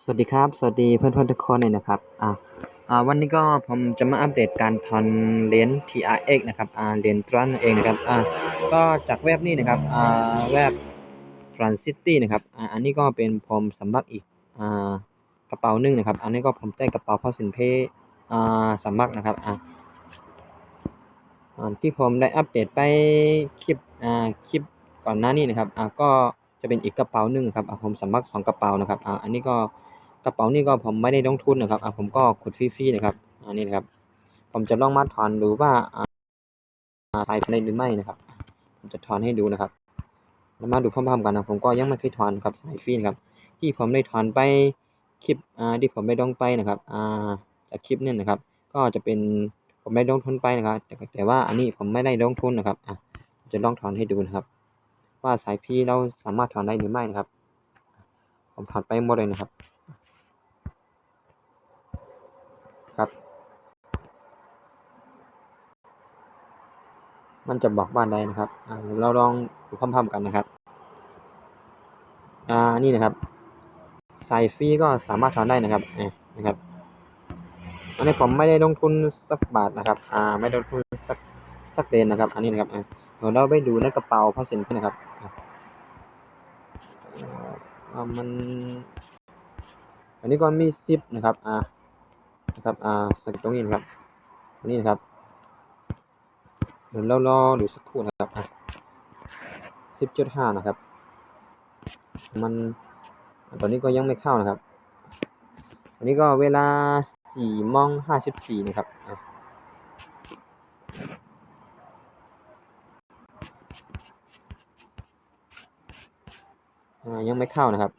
สวัสดีครับสวัสดีเพื่อนๆทุกคนเลยนะครับวันนี้ก็ผมจะมาอัปเดตการถอนเหรียญ TRX นะครับเหรียญตรันเองนะครับก็จากเว็บนี้นะครับเว็บ Transity นะครับอันนี้ก็เป็นผมสมัครอีกกระเป๋าหนึ่งนะครับอันนี้ก็ผมได้กระเป๋าพ่อสินเพสมัครนะครับที่ผมได้อัปเดตไปคลิปก่อนหน้านี้นะครับก็จะเป็นอีกกระเป๋าหนึ่งครับผมสมัคร2กระเป๋านะครับอันนี้ก็กระเป๋านี้ก็ผมไม่ได้ลงทุนนะครับผมก็กดฟรีๆนะครับอันนี้นะครับผมจะลองมาถอนดูว่าใช้ได้หรือไม่นะครับผมจะถอนให้ดูนะครับแล้วมาดูพร้อมๆกันนะผมก็ยังไม่เคยถอนครับใช้ฟรีนะครับที่ผมได้ถอนไปคลิปที่ผมได้ลงไปนะครับจากคลิปนี้นะครับก็จะเป็นผมได้ลงทุนไปนะครับแต่ว่าอันนี้ผมไม่ได้ลงทุนนะครับจะลองถอนให้ดูนะครับว่าสายพีเราสามารถถอนได้หรือไม่นะครับผมถอนไปหมดเลยนะครับครับมันจะบอกว่าใดนะครับเราลองดูพร้อมๆกันนะครับนี่นะครับสายฟรีก็สามารถถอนได้นะครับนะครับอันนี้ผมไม่ได้ลงทุนสักบาทนะครับไม่ได้ลงทุนสักเดนนะครับอันนี้นะครับเดี๋ยวเราไปดูในกระเป๋าพาสเซนต์นะครับมันอันนี้ก็มีซิปนะครับนะครับสกิปตรงนี้นะครับตรงนี้นะครับเดี๋ยวเรารอดูสักครู่นะครับ10.5นะครับมันตอนนี้ก็ยังไม่เข้านะครับอันนี้ก็เวลา4:54นะครับยังไม่เข้านะครับ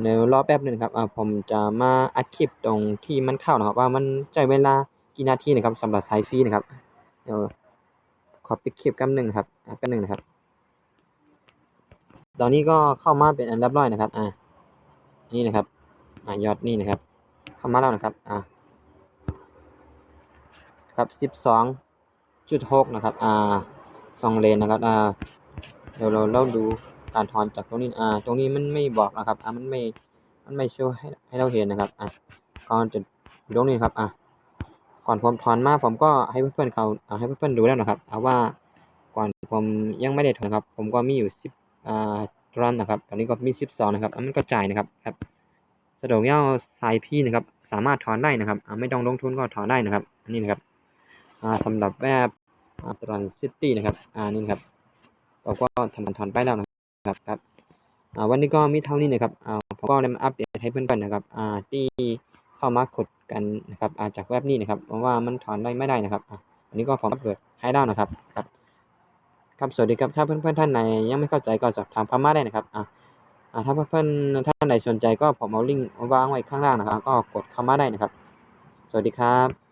เดี๋ยวรอแป๊บนึงครับผมจะมาอัดคลิปตรงที่มันเข้านะครับว่ามันใช้เวลากี่นาทีนะครับสำหรับสายฟรีนะครับเดี๋ยวขอปิดคลิปแป๊บนึงครับแป๊บนึงนะครับตอนนี้ก็เข้ามาเป็นอันเรียบร้อยนะครับนี่นะครับยอดนี่นะครับเข้ามาแล้วนะครับครับ12.6นะครับ2เลนนะครับเดี๋ยวเราดูการถอนจากตรงนี้ตรงนี้มันไม่บอกนะครับมันไม่โชว์ให้เราเห็นนะครับก่อนจะตรงนี้ครับก่อนผมถอนมาผมก็ให้เพื่อนๆเขาให้เพื่อนๆดูแล้วนะครับว่าก่อนผมยังไม่ได้ถอนครับผมก็มีอยู่10รันนะครับตอนนี้ก็มี12นะครับมันก็จ่ายนะครับสะดวกเย้าสายพี่นะครับสามารถถอนได้นะครับไม่ต้องลงทุนก็ถอนได้นะครับอันนี้นะครับสำหรับแบบTransityนะครับนี่นะครับเราก็ทำการถอนไปแล้วนะครับวันนี้ก็มีเท่านี้นะครับผมก็ได้มาอัปเดตให้เพื่อนๆนะครับที่เข้ามากดกันนะครับจากเว็บนี้นะครับเพราะว่ามันถอนได้ไม่ได้นะครับอันนี้ก็ผมอัปเดตให้แล้วนะครับครับสวัสดีครับถ้าเพื่อนๆท่านไหนยังไม่เข้าใจก็สอบถามพม่าได้นะครับถ้าเพื่อนๆท่านใดสนใจก็ผมเอาลิงก์วางไว้ข้างล่างนะครับก็กดเข้ามาได้นะครับสวัสดีครับ